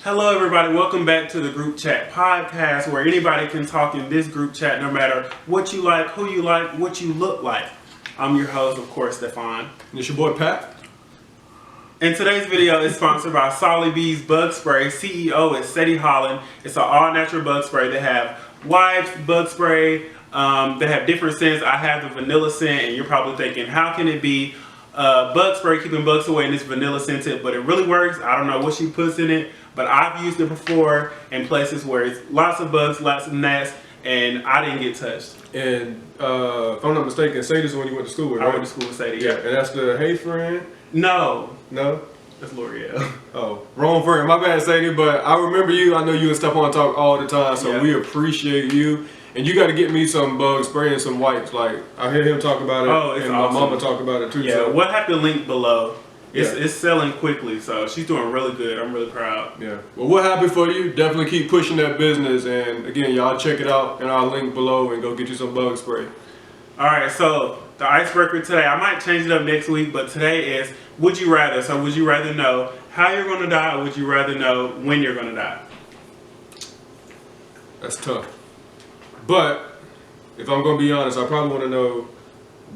Hello everybody, welcome back to the Group Chat Podcast, where anybody can talk in this group chat no matter what you like, who you like, what you look like. I'm your host, of course, Stefan. And it's your boy Pat. And today's video is sponsored by Solly Bees Bug Spray. CEO is Seti Holland. It's an all-natural bug spray. They have wipes, bug spray, they have different scents. I have the vanilla scent, and you're probably thinking, how can it be bug spray keeping bugs away and it's vanilla scented? But it really works. I don't know what she puts in it, but I've used it before in places where it's lots of bugs, lots of gnats, and I didn't get touched. And if I'm not mistaken, Sadie's the one you went to school with, right? I went to school with Sadie. Yeah, and that's the Hey Friend? No. No? That's L'Oreal. Oh, wrong friend. My bad, Sadie, but I remember you. I know you and Stephon talk all the time, so Yeah. we appreciate you. And you got to get me some bug spray and some wipes. Like, I hear him talk about it, It's and awesome. my mama talk about it too. Yeah, So. we'll have the link below. Yeah. It's selling quickly, so she's doing really good. I'm really proud. Yeah. Well, we're happy for you. Definitely keep pushing that business. And again, y'all check it out in our link below and go get you some bug spray. All right, so the icebreaker today, I might change it up next week, but today is would you rather. So would you rather know how you're going to die, or would you rather know when you're going to die? That's tough. But if I'm going to be honest, I probably want to know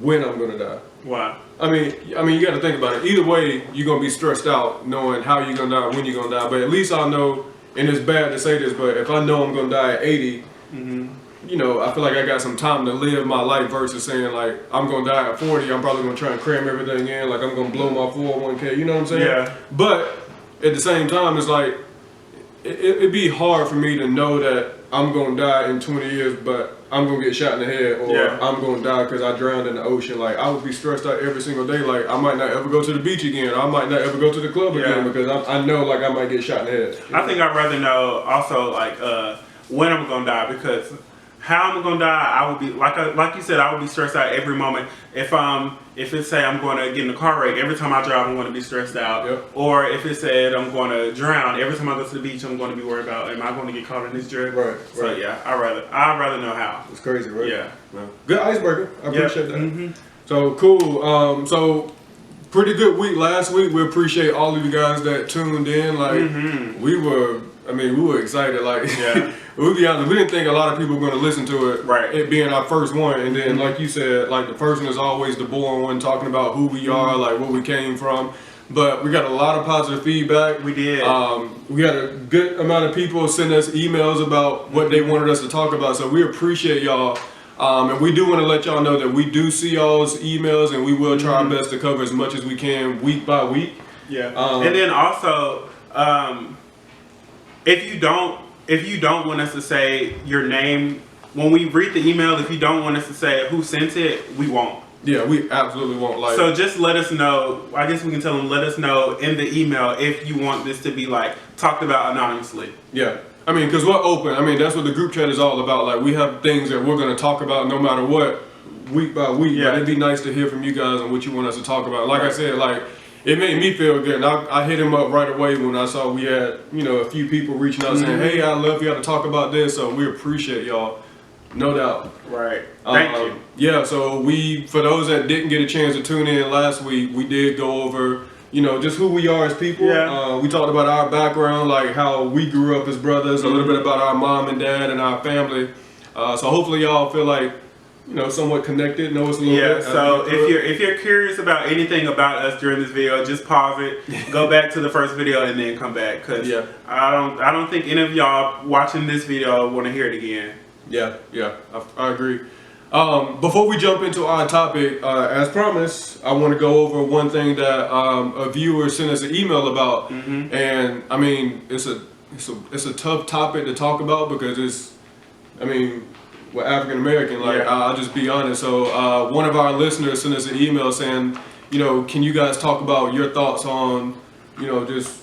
when I'm going to die. Why? I mean, you got to think about it. Either way, you're going to be stressed out knowing how you're going to die, when you're going to die. But at least I'll know, and it's bad to say this, but if I know I'm going to die at 80, you know, I feel like I got some time to live my life versus saying, like, I'm going to die at 40, I'm probably going to try and cram everything in, like I'm going to blow my 401k, you know what I'm saying? Yeah. But at the same time, it's like, it'd be hard for me to know that I'm going to die in 20 years, but I'm going to get shot in the head, or I'm going to die because I drowned in the ocean. Like, I would be stressed out every single day. Like, I might not ever go to the beach again. I might not ever go to the club again because I know, like, I might get shot in the head. I think I'd rather know also, like, when I'm going to die, because how I'm going to die, I would be, like you said, I would be stressed out every moment. If it say I'm going to get in a car wreck, every time I drive, I'm going to be stressed out. Yep. Or if it said I'm going to drown, every time I go to the beach, I'm going to be worried about, am I going to get caught in this drip? Right. So yeah, I'd rather know how. It's crazy, right? Yeah. Good icebreaker. I appreciate that. Mm-hmm. So, cool. So, pretty good week last week. We appreciate all of you guys that tuned in. Like, we were excited. Like, we'll be honest, we didn't think a lot of people were going to listen to it. Right. It being our first one. And then, like you said, like, the person is always the boring one, talking about who we are, like, where we came from. But we got a lot of positive feedback. We did. We had a good amount of people send us emails about what they wanted us to talk about. So we appreciate y'all. And we do want to let y'all know that we do see y'all's emails, and we will try our best to cover as much as we can week by week. Yeah. And then also, if you don't want us to say your name when we read the email, if you don't want us to say who sent it, we won't. Yeah, we absolutely won't. Like, so just let us know. I guess we can tell them, let us know in the email if you want this to be like talked about anonymously. Yeah. I mean, because we're open. I mean, that's what the group chat is all about. Like, we have things that we're going to talk about no matter what, week by week. Yeah. But it'd be nice to hear from you guys on what you want us to talk about. Like I said, like, it made me feel good. And I hit him up right away when I saw we had, a few people reaching out saying, hey, I love you to talk about this. So we appreciate y'all. No doubt. Right. Thank you. Yeah, so for those that didn't get a chance to tune in last week, we did go over, just who we are as people. Yeah. We talked about our background, like how we grew up as brothers, a little bit about our mom and dad and our family. So hopefully y'all feel like, somewhat connected, know us a little bit. Yeah, so if you're curious about anything about us during this video, just pause it, go back to the first video, and then come back. Because I don't think any of y'all watching this video want to hear it again. Yeah, I agree. Before we jump into our topic, as promised, I want to go over one thing that a viewer sent us an email about, and I mean, it's a tough topic to talk about because we're African American. Like, I'll just be honest. So one of our listeners sent us an email saying, can you guys talk about your thoughts on, just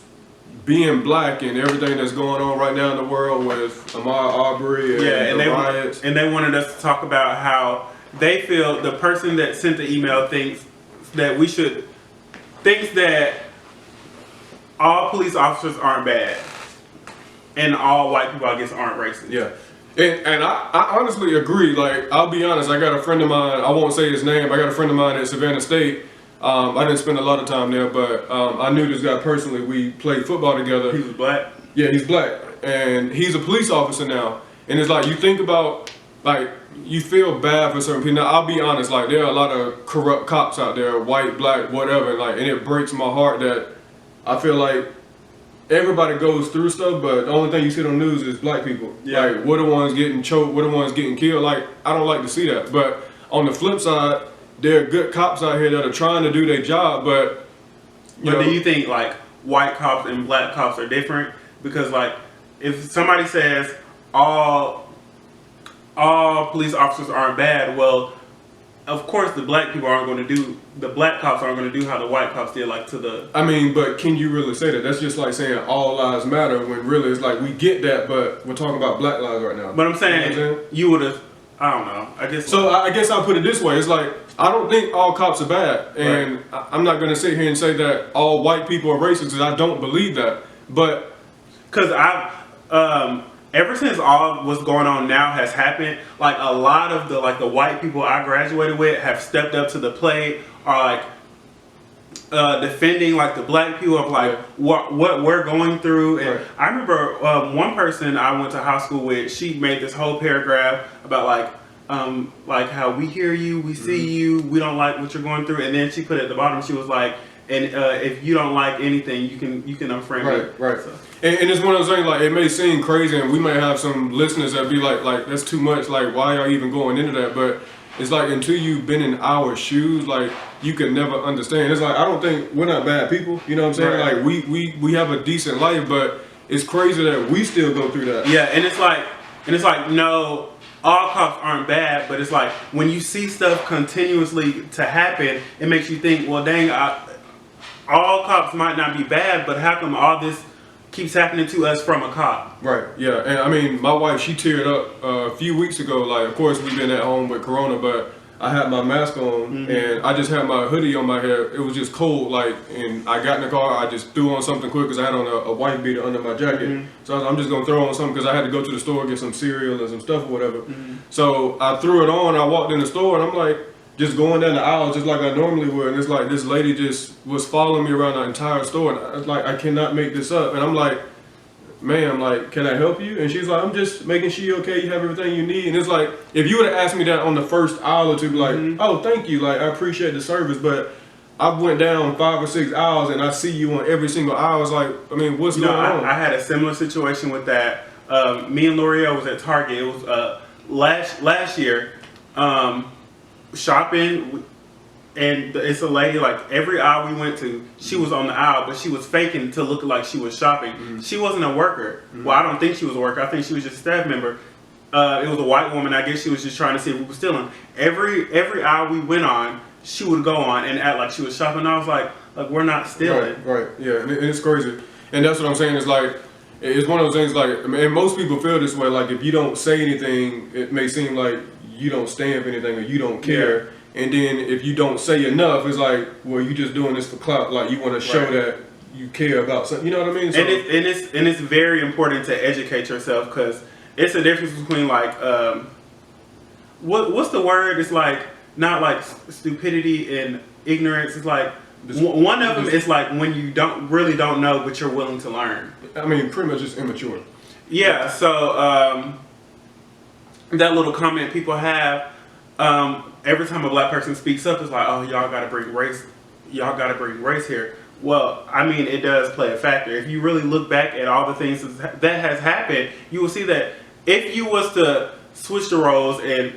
being black and everything that's going on right now in the world with Ahmaud Arbery and the riots. And they wanted us to talk about how they feel the person that sent the email thinks that all police officers aren't bad and all white people, I guess, aren't racist. Yeah. And I honestly agree. Like, I'll be honest, I got a friend of mine, I won't say his name, I got a friend of mine at Savannah State. I didn't spend a lot of time there, but I knew this guy personally. We played football together. He was black? Yeah, he's black, and he's a police officer now. And it's like you think about, like, you feel bad for certain people. Now, I'll be honest, like, there are a lot of corrupt cops out there, white, black, whatever, like, and it breaks my heart that I feel like everybody goes through stuff, but the only thing you see on the news is black people. Yeah. Like, we're the ones getting choked, we're the ones getting killed. Like, I don't like to see that. But on the flip side, there are good cops out here that are trying to do their job, but you know, do you think like white cops and black cops are different? Because like if somebody says all police officers aren't bad, well, of course the black cops aren't going to do how the white cops did, like to the. I mean, but can you really say that? That's just like saying all lives matter when really it's like we get that, but we're talking about black lives right now. But I'm saying, you know what I'm saying? you would have. I don't know. I just. So I guess I'll put it this way: it's like I don't think all cops are bad, and I'm not going to sit here and say that all white people are racist because I don't believe that. But because ever since all what's going on now has happened, like a lot of the white people I graduated with have stepped up to the plate, are like defending like the black people of like what we're going through. And I remember one person I went to high school with, she made this whole paragraph about like how we hear you, we see you, we don't like what you're going through, and then she put at the bottom, she was like, and if you don't like anything, you can unfriend me. Right. So. And it's one of those things, like, it may seem crazy, and we may have some listeners that be like, that's too much, like, why are you even going into that? But it's like, until you've been in our shoes, like, you can never understand. It's like, I don't think, we're not bad people, you know what I'm saying? Right. Like, we have a decent life, but it's crazy that we still go through that. Yeah, and it's like, no, all cops aren't bad, but it's like, when you see stuff continuously to happen, it makes you think, well, dang, all cops might not be bad, but how come all this keeps happening to us from a cop? Right, yeah. And I mean, my wife, she teared up a few weeks ago. Like, of course, we've been at home with Corona, but I had my mask on and I just had my hoodie on my head. It was just cold, like, and I got in the car, I just threw on something quick because I had on a white beater under my jacket. So I was, I'm just going to throw on something because I had to go to the store, get some cereal and some stuff or whatever. So I threw it on, I walked in the store, and I'm like, just going down the aisle just like I normally would, and it's like this lady just was following me around the entire store, and I was like, I cannot make this up. And I'm like, ma'am, like, can I help you? And she's like, I'm just making sure you're okay, you have everything you need. And it's like, if you would have asked me that on the first aisle or two, be like, oh, thank you, like, I appreciate the service, but I went down 5 or 6 aisles and I see you on every single aisle. It's like, I mean, what's going on? I had a similar situation with that. Me and L'Oreal was at Target. It was last year. Shopping, and it's a lady, like every aisle we went to, she was on the aisle, but she was faking to look like she was shopping. She wasn't a worker. Well, I don't think she was a worker. I think she was just a staff member. It was a white woman. I guess she was just trying to see if we were stealing. Every aisle we went on, she would go on and act like she was shopping. I was like we're not stealing. Right, yeah, and it's crazy. And that's what I'm saying, is like, it's one of those things, like, and most people feel this way, like, if you don't say anything, it may seem like you don't stand for anything or you don't care. Yeah. And then if you don't say enough, it's like, well, you just doing this for clout. Like, you want to show that you care about something. You know what I mean? So, and it's very important to educate yourself, because it's a difference between like what's the word? It's like not like stupidity and ignorance. It's like one of them is like when you don't know, but you're willing to learn. I mean, pretty much just immature. Yeah. So that little comment people have every time a black person speaks up, it's like, oh, y'all gotta bring race here. Well, I mean, it does play a factor. If you really look back at all the things that has happened, you will see that if you was to switch the roles and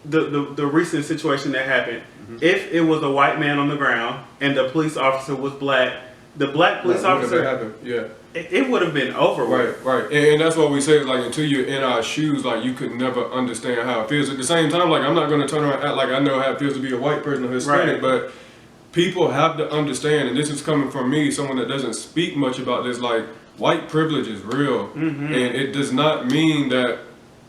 the recent situation that happened, if it was a white man on the ground and the police officer was black, the black police officer, it would have been over with. Right. And that's what we say, like, until you're in our shoes, like, you could never understand how it feels. At the same time, like, I'm not going to turn around and act like I know how it feels to be a white person or Hispanic, but people have to understand, and this is coming from me, someone that doesn't speak much about this, like, white privilege is real. And it does not mean that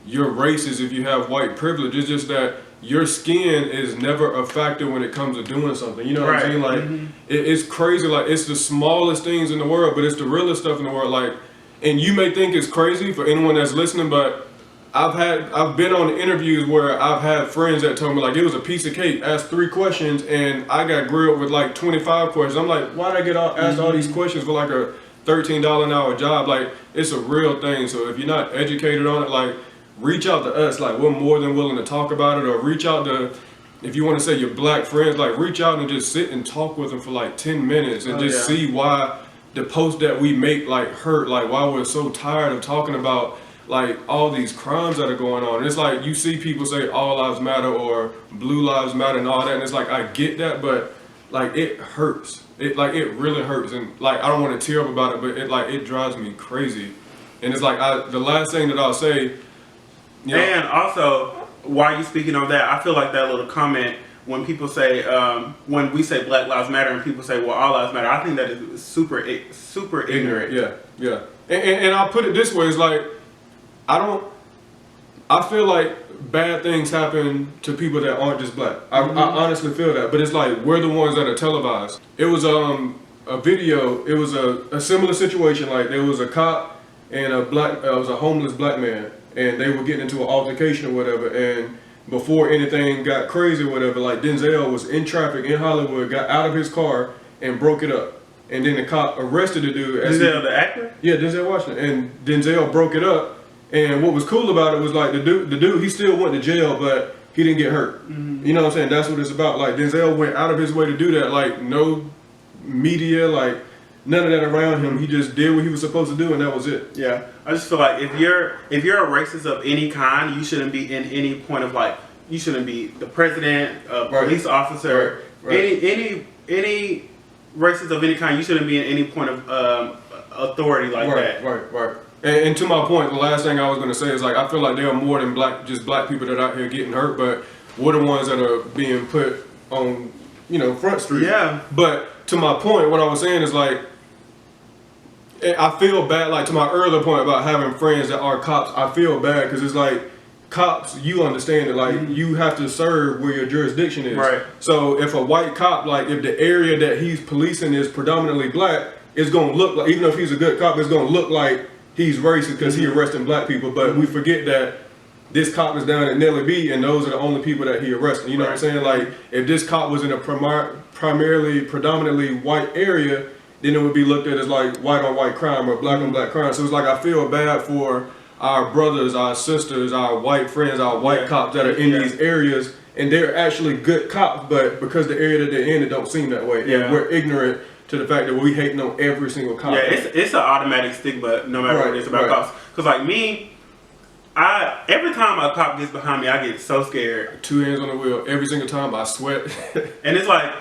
you're racist if you have white privilege. It's just that your skin is never a factor when it comes to doing something. You know what I'm saying? Like, it's crazy. Like, it's the smallest things in the world, but it's the realest stuff in the world. Like, and you may think it's crazy for anyone that's listening, but I've been on interviews where I've had friends that told me, like, it was a piece of cake, asked 3 questions, and I got grilled with like 25 questions. I'm like, why did I get asked all these questions for like a $13 an hour job. Like, it's a real thing. So if you're not educated on it, like, reach out to us. Like, we're more than willing to talk about it, or reach out to, if you want to say your black friends, like, reach out and just sit and talk with them for like 10 minutes and just see why the posts that we make like hurt, like why we're so tired of talking about like all these crimes that are going on. It's like you see people say all lives matter or blue lives matter and all that, and it's like I get that, but like it hurts. It really hurts, and like I don't want to tear up about it, but it drives me crazy. And it's like the last thing that I'll say, you know, and also while you speaking on that, I feel like that little comment when people say when we say Black Lives Matter and people say well all lives matter, I think that is super ignorant. Yeah. And I'll put it this way: it's like I feel like bad things happen to people that aren't just black. I honestly feel that, but it's like we're the ones that are televised. It was a video. It was a similar situation. Like there was a cop and it was a homeless black man, and they were getting into an altercation or whatever. And before anything got crazy or whatever, like Denzel was in traffic in Hollywood, got out of his car and broke it up. And then the cop arrested the dude. Denzel, the actor? Yeah, Denzel Washington. And Denzel broke it up. And what was cool about it was like the dude, he still went to jail, but he didn't get hurt. You know what I'm saying? That's what it's about. Like Denzel went out of his way to do that. Like no media, like none of that around him. He just did what he was supposed to do, and that was it. Yeah, I just feel like if you're a racist of any kind, you shouldn't be in any point of like you shouldn't be the president, a police officer, any racist of any kind. You shouldn't be in any point of authority like that. Right. And to my point, the last thing I was going to say is like I feel like there are more than just black people that are out here getting hurt, but we're the ones that are being put on, Front Street. Yeah. But to my point, what I was saying is like I feel bad. Like to my earlier point about having friends that are cops, I feel bad because it's like cops. You understand it. Like you have to serve where your jurisdiction is. Right. So if a white cop, like if the area that he's policing is predominantly black, it's going to look like, even if he's a good cop, it's going to look like he's racist because he's arresting black people, but we forget that this cop is down at Nelly B, and those are the only people that he arrested. You know what I'm saying? Like, if this cop was in a predominantly white area, then it would be looked at as like white on white crime or black on black crime. So it's like I feel bad for our brothers, our sisters, our white friends, our white cops that are in these areas, and they're actually good cops, but because the area that they're in, it don't seem that way. Yeah. And we're ignorant to the fact that we hating on every single cop. Yeah, it's an automatic stigma no matter what it is about cops. Because like me, every time a cop gets behind me, I get so scared. 2 hands on the wheel every single time. I sweat. And it's like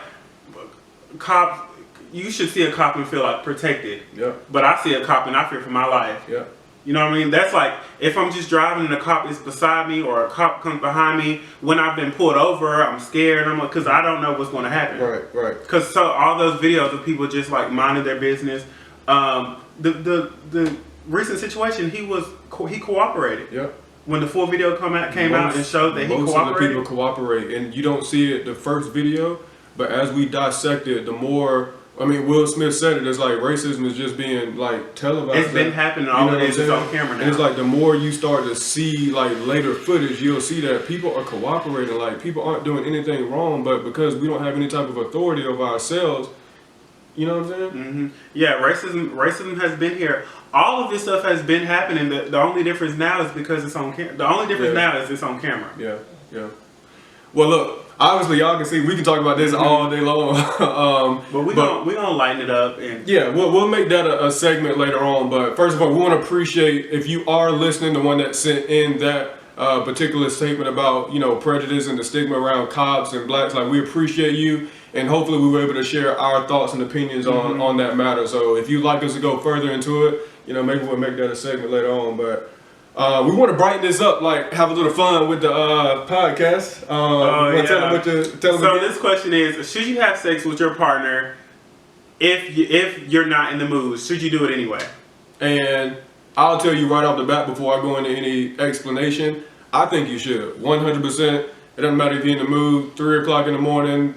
cops. You should see a cop and feel like protected. Yeah. But I see a cop and I fear for my life. Yeah. You know what I mean? That's like if I'm just driving and a cop is beside me or a cop comes behind me. When I've been pulled over, I'm scared. I'm like, because I don't know what's going to happen. Right. Because so all those videos of people just like minding their business. The recent situation, he cooperated. Yeah. When the full video came out and showed that he cooperated. Most of the people cooperate, and you don't see it the first video, but as we dissect it, the more. I mean, Will Smith said it. It's like racism is just being like televised. It's been happening. All it is on camera now. And it's like the more you start to see like later footage, you'll see that people are cooperating. Like people aren't doing anything wrong, but because we don't have any type of authority over ourselves, you know what I'm saying? Mm-hmm. Yeah, racism has been here. All of this stuff has been happening. The only difference now is because it's on camera. The only difference now is it's on camera. Yeah. Well, look. Obviously, y'all can see we can talk about this all day long. But we're gonna lighten it up and we'll make that a segment later on. But first of all, we want to appreciate if you are listening, the one that sent in that particular statement about prejudice and the stigma around cops and blacks. Like we appreciate you, and hopefully we were able to share our thoughts and opinions on that matter. So if you'd like us to go further into it, maybe we'll make that a segment later on. But we want to brighten this up, like have a little fun with the podcast. Tell them this question is: should you have sex with your partner if you're not in the mood? Should you do it anyway? And I'll tell you right off the bat before I go into any explanation. I think you should, 100%. It doesn't matter if you're in the mood, 3 o'clock in the morning,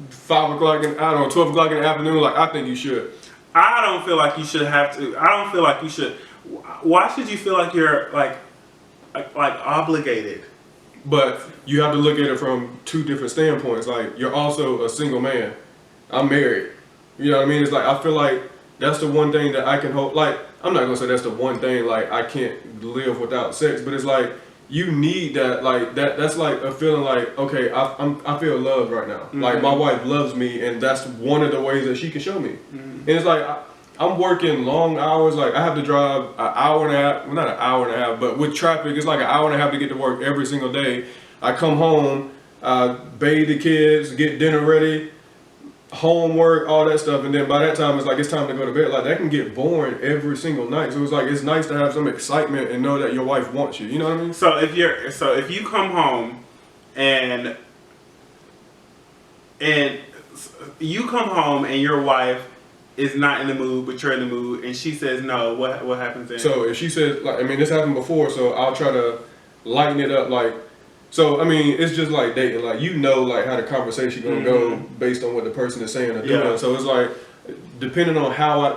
5 o'clock, 12 o'clock in the afternoon. Like I think you should. I don't feel like you should have to. I don't feel like you should. Why should you feel like you're like obligated? But you have to look at it from 2 different standpoints. Like you're also a single man. I'm married. You know what I mean? It's like I feel like that's the one thing that I can hope. Like, I'm not gonna say that's the one thing. Like, I can't live without sex, but it's like you need that. Like that. That's like a feeling. Like, okay, I feel loved right now. Like my wife loves me, and that's one of the ways that she can show me. And it's like I'm working long hours. Like I have to drive an hour and a half. Well, not an hour and a half, but with traffic, it's like an hour and a half to get to work every single day. I come home, bathe the kids, get dinner ready, homework, all that stuff, and then by that time it's time to go to bed. Like that can get boring every single night. So it's like it's nice to have some excitement and know that your wife wants you. You know what I mean? So if you come home and you come home and your wife is not in the mood, but you're in the mood, and she says no, what happens then? So if she says, like, I mean, this happened before, so I'll try to lighten it up, like. So I mean, it's just like dating, like like how the conversation gonna go based on what the person is saying or doing. So it's like depending on how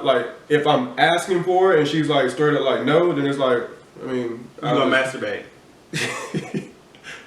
if I'm asking for it and she's like straight up like no, then it's like I mean you gonna masturbate.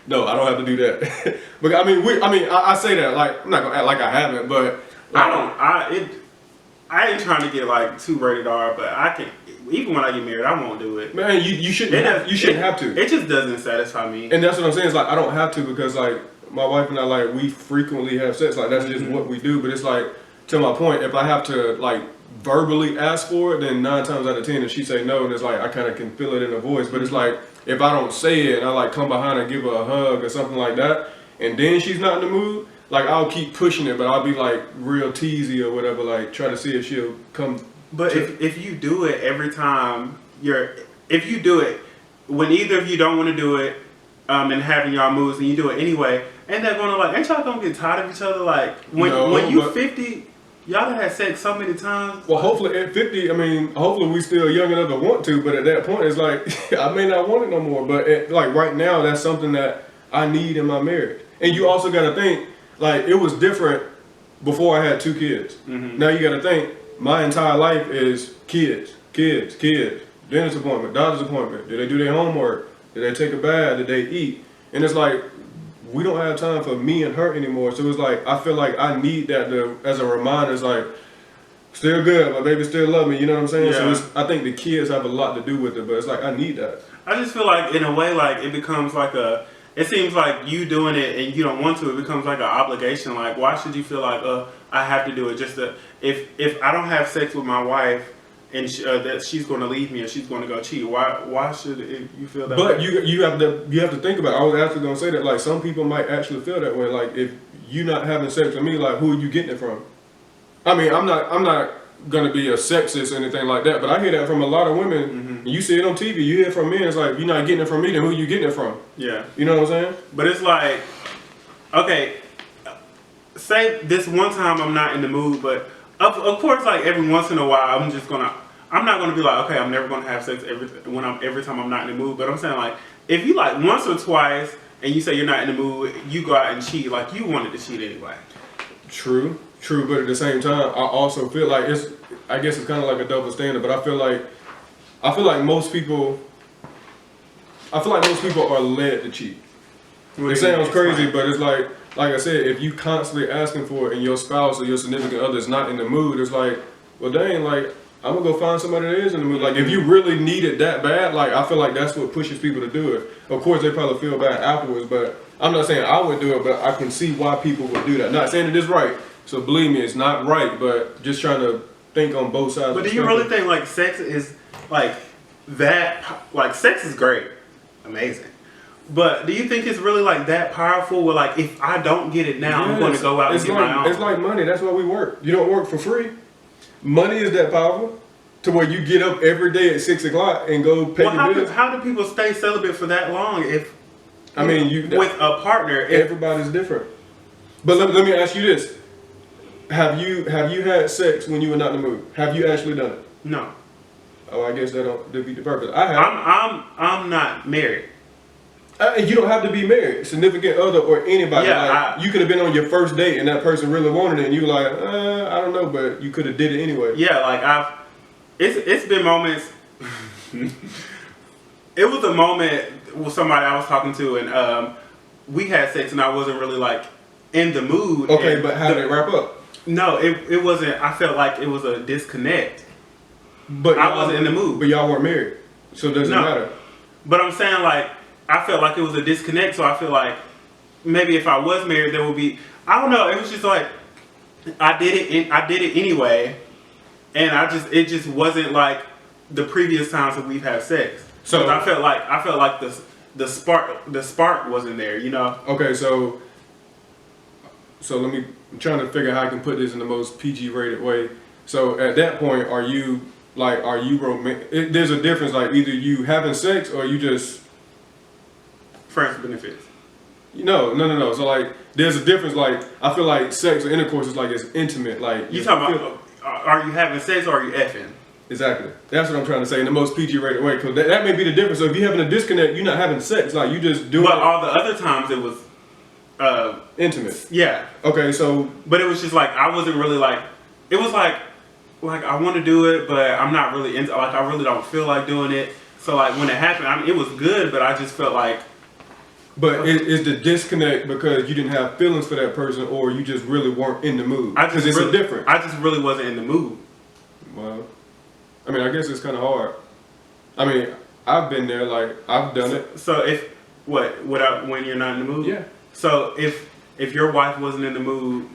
No, I don't have to do that. But I mean, I say that like I'm not gonna act like I haven't, but I ain't trying to get like too rated R, but I can. Even when I get married, I won't do it. Man, you shouldn't have to. It just doesn't satisfy me. And that's what I'm saying. It's like I don't have to because like my wife and I like we frequently have sex. Like that's just what we do. But it's like to my point, if I have to like verbally ask for it, then 9 times out of 10, if she say no, and it's like I kind of can feel it in her voice. But it's like if I don't say it and I like come behind and give her a hug or something like that, and then she's not in the mood, like I'll keep pushing it, but I'll be like real teasy or whatever, like try to see if she'll come. But if you do it every time if you do it when either of you don't want to do it, and having y'all moods and you do it anyway, ain't y'all gonna get tired of each other? Like when you 50, y'all done had sex so many times. Well, hopefully at 50, I mean, hopefully we still young enough to want to, but at that point it's like I may not want it no more. But like right now, that's something that I need in my marriage. And you also got to think like it was different before I had 2 kids. Now you got to think. My entire life is kids, dentist appointment, doctor's appointment. Did they do their homework? Did they take a bath? Did they eat? And it's like, we don't have time for me and her anymore. So it's like, I feel like I need that as a reminder. It's like, still good, my baby still love me, you know what I'm saying? Yeah. So I think the kids have a lot to do with it, but it's like, I need that. I just feel like in a way, like it becomes like it seems like you doing it and you don't want to, it becomes like an obligation. Like, why should you feel like, I have to do it just to, if I don't have sex with my wife and that she's going to leave me or she's going to go cheat, why should you feel that But way? you have to think about it. I was actually going to say that, like, some people might actually feel that way. Like, if you're not having sex with me, like, who are you getting it from? I mean, I'm not going to be a sexist or anything like that, but I hear that from a lot of women. And you see it on TV, you hear it from men. It's like, you're not getting it from me, then who are you getting it from? Yeah. You know what I'm saying? But it's like, okay, say this one time I'm not in the mood, but of course, like every once in a while, I'm not gonna be like, okay, I'm never gonna have sex every time I'm not in the mood. But I'm saying like, if you like once or twice and you say you're not in the mood, you go out and cheat, like you wanted to cheat anyway. True, but at the same time, I also feel like I guess it's kind of like a double standard, but I feel like most people are led to cheat. It sounds crazy, but it's like I said, if you constantly asking for it and your spouse or your significant other is not in the mood, it's like, well, dang, like, I'm gonna go find somebody that is in the mood. Like, if you really need it that bad, like, I feel like that's what pushes people to do it. Of course, they probably feel bad afterwards, but I'm not saying I would do it, but I can see why people would do that. Not saying it is right, so believe me, it's not right, but just trying to think on both sides. But do you really think like sex is like that? Like, sex is great, amazing. But do you think it's really like that powerful? Where like, if I don't get it now, I'm going to go out and get my own. It's like money. That's why we work. You don't work for free. Money is that powerful to where you get up every day at 6 o'clock and go pay your bills. How do people stay celibate for that long? If I mean, with a partner, everybody's different. But let me ask you this: Have you had sex when you were not in the mood? Have you actually done it? No. Oh, I guess that don't defeat the purpose. I have. I'm not married. You don't have to be married, significant other, or anybody. Yeah, like, you could have been on your first date and that person really wanted it, and you were like, I don't know, but you could have did it anyway. Yeah, like it's been moments. It was a moment with somebody I was talking to, and we had sex, and I wasn't really like in the mood. Okay, but how did it wrap up? No, it wasn't. I felt like it was a disconnect. But I wasn't in the mood. But y'all weren't married, so it doesn't No. matter. But I'm saying like I felt like it was a disconnect. So I feel like maybe if I was married, there would be. I don't know. It was just like I did it. I did it anyway, and it just wasn't like the previous times that we've had sex. So I felt like the spark wasn't there. You know. Okay, so I'm trying to figure out how I can put this in the most PG rated way. So at that point, are you romantic? There's a difference, like either you having sex or you just Friends with benefits. no. So like there's a difference. Like I feel like sex or intercourse is like it's intimate. Like You talking about? Are you having sex or are you effing? exactly. That's what I'm trying to say in the most PG rated way. Because that may be the difference. So if you're having a disconnect, you're not having sex. Like you just doing But all the other times it was. intimate. Yeah. Okay, so But it was just like I wasn't really like. It was like I want to do it, but I'm not really into. Like I really don't feel like doing it. So like when it happened, I mean, it was good, but I just felt like. But is the disconnect because you didn't have feelings for that person, or you just really weren't in the mood? Because it's a difference. I just really wasn't in the mood. Well, I mean, I guess it's kind of hard. I mean, I've been there. Like I've done it. So if when you're not in the mood. Yeah. So if your wife wasn't in the mood,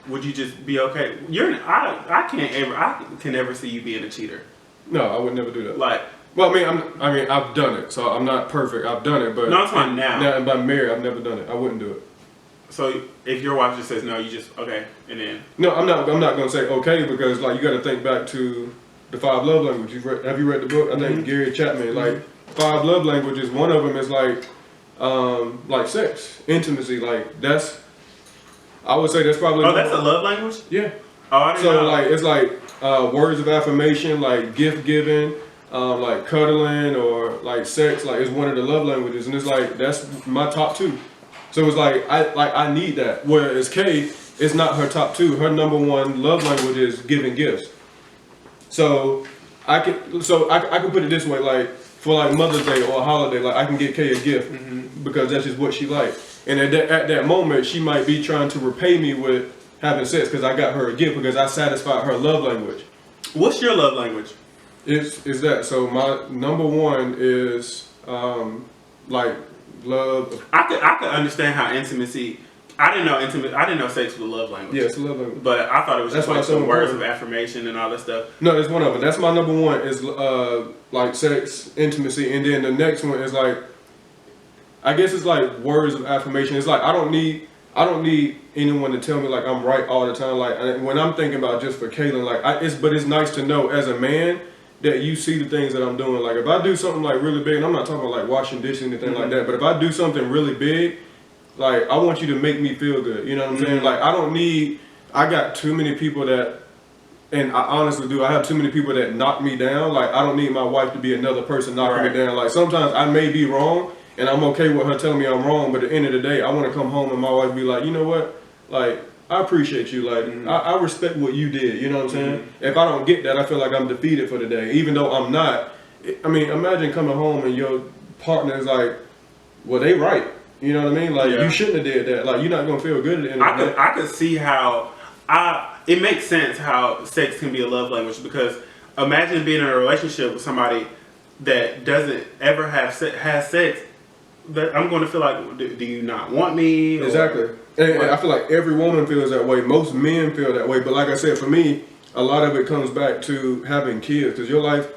would you just be okay? I can never see you being a cheater. No, I would never do that. Like. Well, I mean, I've done it, so I'm not perfect. I've done it, but No, it's fine now. Now, if I'm married, I've never done it. I wouldn't do it. So if your wife just says no, you just okay, and then. No, I'm not gonna say okay because like you got to think back to the 5 love languages. Have you read the book? I think Gary Chapman. Like 5 love languages. One of them is like sex, intimacy. Like that's. I would say that's probably. Oh, that's a love language. Yeah. Oh, I didn't So know. like it's like words of affirmation, like gift giving, like cuddling or like sex. Like it's one of the love languages, and it's like that's my top 2. So it's like I need that. Whereas Kay, it's not her top 2. Her number 1 love language is giving gifts. So I can put it this way, like for like Mother's Day or a holiday, like I can get Kay a gift because that's just what she likes. And at that moment, she might be trying to repay me with having sex because I got her a gift because I satisfied her love language. What's your love language? Is that so? My number 1 is like love. I could understand how intimacy. I didn't know sex was a love language. Yeah, it's a love language. But I thought it was That's just like why some so words important. of affirmation and all that stuff. No, that's one of them. That's my number 1 is like sex, intimacy, and then the next one is like, I guess it's like words of affirmation. It's like I don't need anyone to tell me like I'm right all the time. Like when I'm thinking about just for Kaylin, like it's nice to know as a man that you see the things that I'm doing. Like if I do something like really big, and I'm not talking about like washing dishes or anything like that, but if I do something really big, like I want you to make me feel good. You know what I'm saying? Like I got too many people that, and I honestly do, I have too many people that knock me down. Like I don't need my wife to be another person knocking me down. Like sometimes I may be wrong, and I'm okay with her telling me I'm wrong, but at the end of the day, I want to come home and my wife be like, you know what? Like, I appreciate you. Like, I respect what you did. You know what I'm saying? If I don't get that, I feel like I'm defeated for the day, even though I'm not. I mean, imagine coming home and your partner is like, well, they right. You know what I mean? Like, you shouldn't have did that. Like, you're not going to feel good at the end of the day. I could see how it makes sense how sex can be a love language because imagine being in a relationship with somebody that doesn't ever has sex. That I'm going to feel like, do you not want me? Or, exactly. And I feel like every woman feels that way. Most men feel that way. But like I said, for me, a lot of it comes back to having kids. Because your life,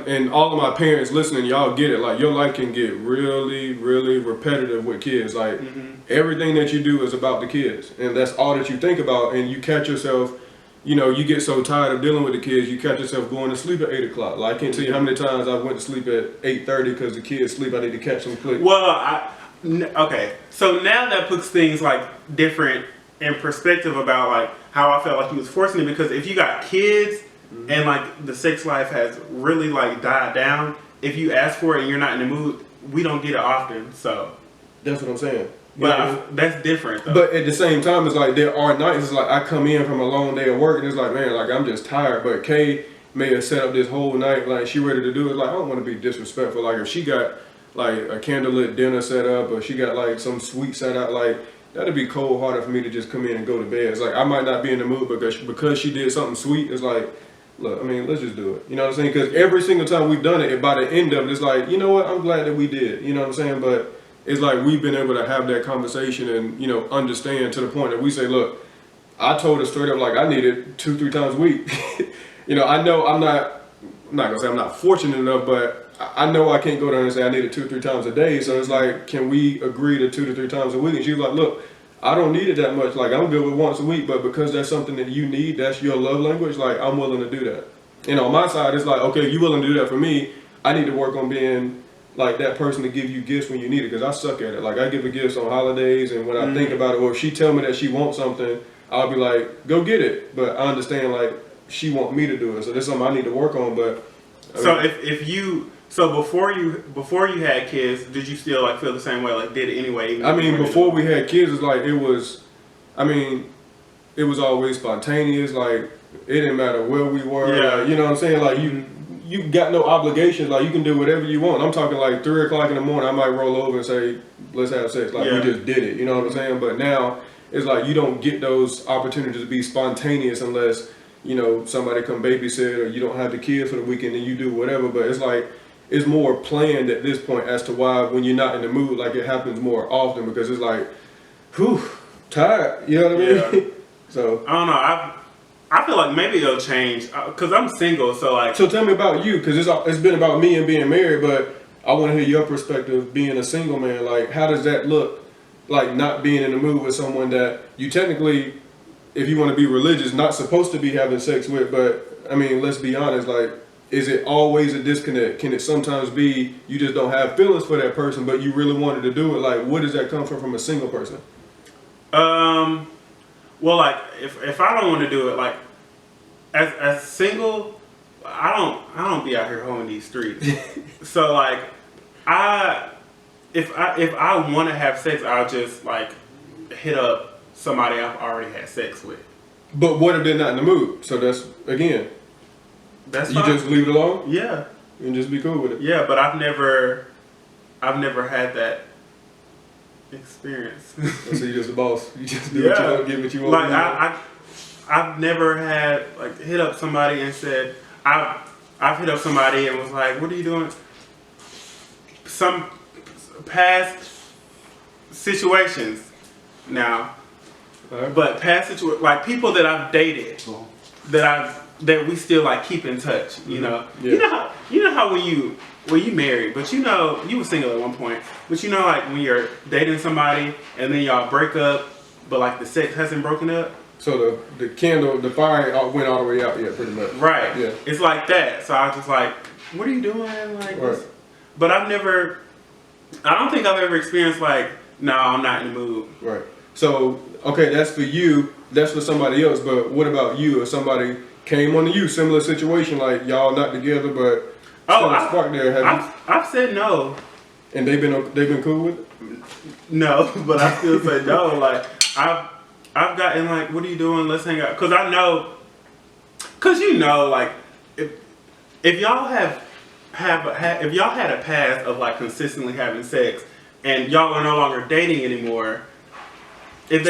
and all of my parents listening, y'all get it. Like your life can get really, really repetitive with kids. Like everything that you do is about the kids. And that's all that you think about. And you catch yourself, you get so tired of dealing with the kids, you catch yourself going to sleep at 8 o'clock. Like I can't tell you how many times I went to sleep at 8:30 because the kids sleep. I need to catch them quick. Well, okay. So now that puts things like different in perspective about like how I felt like he was forcing it because if you got kids and like the sex life has really like died down, if you ask for it and you're not in the mood, we don't get it often. So That's what I'm saying. But that's different though. But at the same time, it's like there are nights, it's like I come in from a long day of work and it's like, man, like I'm just tired. But Kay may have set up this whole night, like she ready to do it. Like I don't want to be disrespectful. Like if she got like a candlelit dinner set up or she got like some sweet set out, like that'd be cold hearted for me to just come in and go to bed. It's like I might not be in the mood because she did something sweet. It's like, look, I mean, let's just do it. You know what I'm saying? Because every single time we've done it, by the end of it, it's like, you know what? I'm glad that we did. You know what I'm saying? But it's like we've been able to have that conversation and, you know, understand to the point that we say, look, I told her straight up, like, I need it 2-3 times a week. You know, I know I'm not gonna say I'm not fortunate enough, but I know I can't go down and say I need it 2-3 times a day. So it's like, can we agree to 2 to 3 times a week? And she was like, look, I don't need it that much. Like, I'm good with once a week, but because that's something that you need, that's your love language, like, I'm willing to do that. And on my side, it's like, okay, you willing to do that for me, I need to work on being like that person to give you gifts when you need it, because I suck at it. Like, I give her gifts on holidays, and when I think about it, or if she tell me that she wants something, I'll be like, go get it. But I understand, like, she want me to do it, so that's something I need to work on. But so if you before you had kids, did you still like feel the same way? Like, did it anyway? I mean, before we had kids, it's like it was always spontaneous. Like, it didn't matter where we were. Yeah. Like, you know what I'm saying? Like, you got no obligations. Like, you can do whatever you want. I'm talking like 3 o'clock in the morning, I might roll over and say, let's have sex. Like, we just did it. You know what I'm saying? But now it's like you don't get those opportunities to be spontaneous unless, you know, somebody come babysit, or you don't have the kids for the weekend and you do whatever. But it's like, it's more planned at this point as to why when you're not in the mood, like, it happens more often, because it's like, whew, tired. You know what I mean? Yeah. So I don't know. I feel like maybe it'll change because I'm single. So like, so tell me about you, because it's been about me and being married, but I want to hear your perspective being a single man. Like, how does that look? Like, not being in the mood with someone that you technically, if you want to be religious, not supposed to be having sex with. But I mean, let's be honest. Like, is it always a disconnect? Can it sometimes be you just don't have feelings for that person, but you really wanted to do it? Like, where does that come from a single person? well, like if I don't want to do it, like as single, I don't be out here hoeing these streets. So like, if I want to have sex, I'll just like hit up somebody I've already had sex with. But what if they're not in the mood? So that's, again, That's you fine. just leave it alone Yeah. and just be cool with it. Yeah, but I've never had that experience. So you're just a boss. You just do what you want, get what you want. Like I've never had like hit up somebody and said I've hit up somebody and was like, what are you doing? Some past situations now, but past like people that I've dated that we still like keep in touch. You know, Yeah. you know how when you married, but you know you were single at one point, but you know like when you're dating somebody and then y'all break up, but like the sex hasn't broken up. So the fire went all the way out, yeah, pretty much. Right. Yeah. It's like that. So I was just like, what are you doing? Like, Right. But I don't think I've ever experienced like, no, I'm not in the mood. Right. So, okay, that's for you, that's for somebody else, but what about you? If somebody came on to you, similar situation, like y'all not together, but still a spark there, I've said no. And they've been cool with it? No, but I still say no. Like, I've gotten like, what are you doing? Let's hang out. Cause I know, cause you know, like, if y'all if y'all had a past of like consistently having sex and y'all are no longer dating anymore, if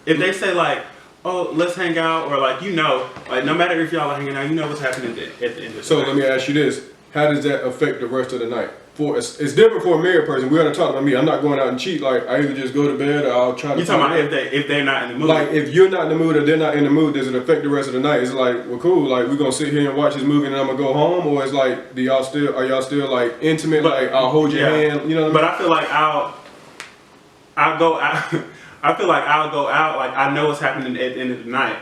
they say like, oh, let's hang out, or like, you know, like no matter if y'all are hanging out, you know what's happening at the end of the So night. let me ask you this: how does that affect the rest of the night? It's different for a married person. We're gonna talk about me. I'm not going out and cheat. Like, I either just go to bed or I'll try to. You talking about if they're not in the mood? Like, if you're not in the mood or they're not in the mood, does it affect the rest of the night? Is it like, well, cool, like we're gonna sit here and watch this movie and I'm gonna go home, or it's like, are y'all still like intimate? Like, I'll hold your hand, you know what I mean? But I feel like I'll go out. I feel like I'll go out. Like, I know what's happening at the end of the night.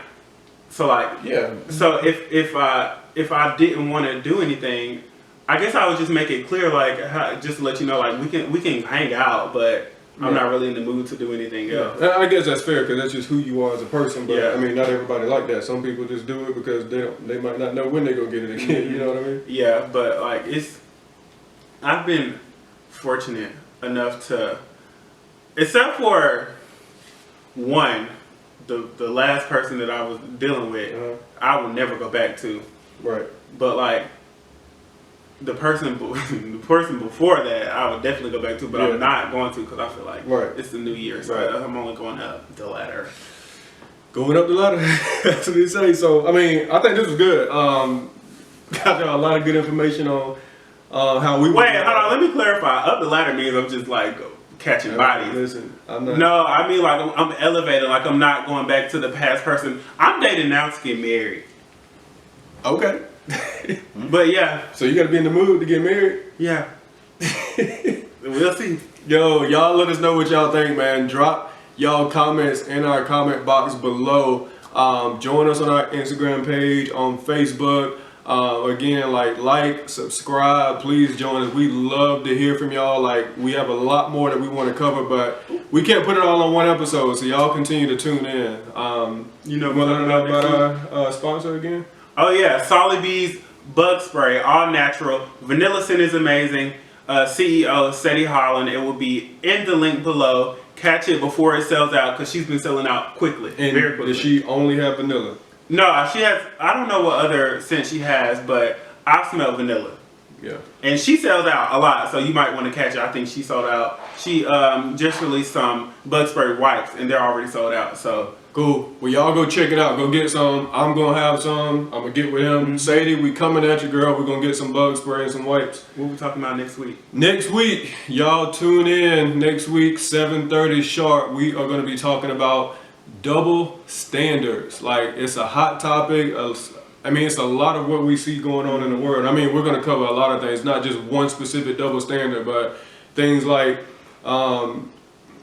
So like, Yeah. So if I didn't want to do anything, I guess I would just make it clear, like, just to let you know, like, we can hang out, but I'm not really in the mood to do anything else. I guess that's fair, because that's just who you are as a person. But Yeah. I mean, not everybody like that. Some people just do it because they might not know when they gonna get it again. You know what I mean? Yeah, but like I've been fortunate enough to, except for one, the last person that I was dealing with, I will never go back to. Right. But like the person before that, I would definitely go back to, but Yeah. I'm not going to because I feel like Right. it's the new year, so Right. I'm only going up the ladder. Going up the ladder. That's what they say. So I mean, I think this was good. Got y'all a lot of good information on how we. Wait, hold on. Let me clarify. Up the ladder means I'm just like catching bodies. Listen, I'm not. No, I mean like I'm elevated. Like I'm not going back to the past person. I'm dating now to get married. Okay. But yeah, So you got to be in the mood to get married. yeah. We'll see. Yo, y'all let us know what y'all think, man. Drop y'all comments in our comment box below. Join us on our Instagram page, on Facebook. Again, like, subscribe. Please join us. We love to hear from y'all. Like, we have a lot more that we want to cover, but we can't put it all on one episode. So y'all continue to tune in. You know want to what know about our sponsor again? Oh yeah, Solid Bees Bug Spray, all natural. Vanilla scent is amazing. CEO Sadie Holland. It will be in the link below. Catch it before it sells out because she's been selling out quickly, And very quickly. does she only have vanilla? No, she has. I don't know what other scent she has, but I smell vanilla. Yeah. And she sells out a lot, so you might want to catch it. I think she sold out. She just released some bug spray wipes, and they're already sold out. So Cool. Well, y'all go check it out. Go get some. I'm gonna have some. I'm gonna get with him. Sadie, we coming at you, girl. We're gonna get some bug spray and some wipes. what we talking about next week? Next week, y'all tune in. Next week, 7:30 sharp. We are gonna be talking about double standards. Like, it's a hot topic. I mean, it's a lot of what we see going on in the world. I mean, we're gonna cover a lot of things, not just one specific double standard, but things like,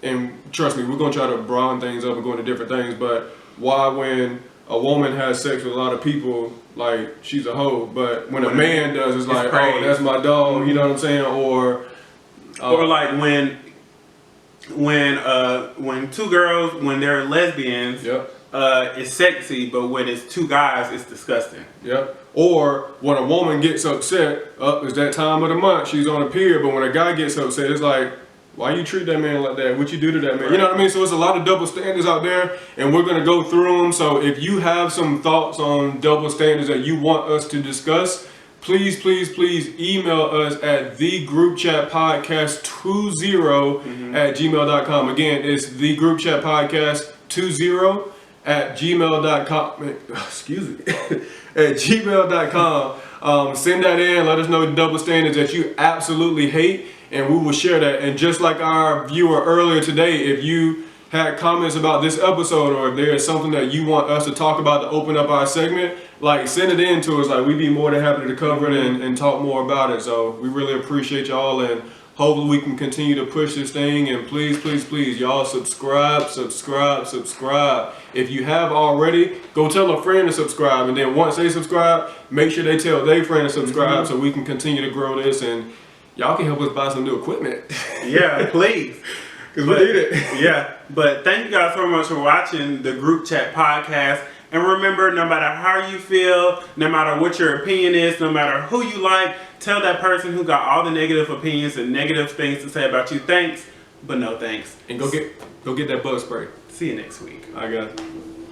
and trust me, we're gonna try to broaden things up and go into different things, but why when a woman has sex with a lot of people, like, she's a hoe, but when a man does, it's like, crazy. oh, that's my dog, you know what I'm saying? Or like when two girls, when they're lesbians, Yep. It's sexy, but when it's two guys, it's disgusting. Yep. Or when a woman gets upset, it's that time of the month, she's on a period, but when a guy gets upset, it's like, why you treat that man like that? What you do to that man? You know what I mean? So it's a lot of double standards out there, and we're gonna go through them. So if you have some thoughts on double standards that you want us to discuss, please email us at thegroupchatpodcast20@gmail.com. Again, it's thegroupchatpodcast20@gmail.com. Excuse me, at gmail.com. Send that in. Let us know the double standards that you absolutely hate, and we will share that. And just like our viewer earlier today, if you had comments about this episode, or if there is something that you want us to talk about to open up our segment, like, send it in to us. Like, we'd be more than happy to cover it and talk more about it. So we really appreciate y'all, and hopefully we can continue to push this thing. And please, y'all subscribe. If you have already, go tell a friend to subscribe, and then once they subscribe, make sure they tell their friend to subscribe, so we can continue to grow this, and y'all can help us buy some new equipment. Yeah, please. Because we need it. Yeah, but thank you guys so much for watching the Group Chat Podcast. And remember, no matter how you feel, no matter what your opinion is, no matter who you like, tell that person who got all the negative opinions and negative things to say about you, thanks, but no thanks. And go get that bug spray. See you next week. I got it.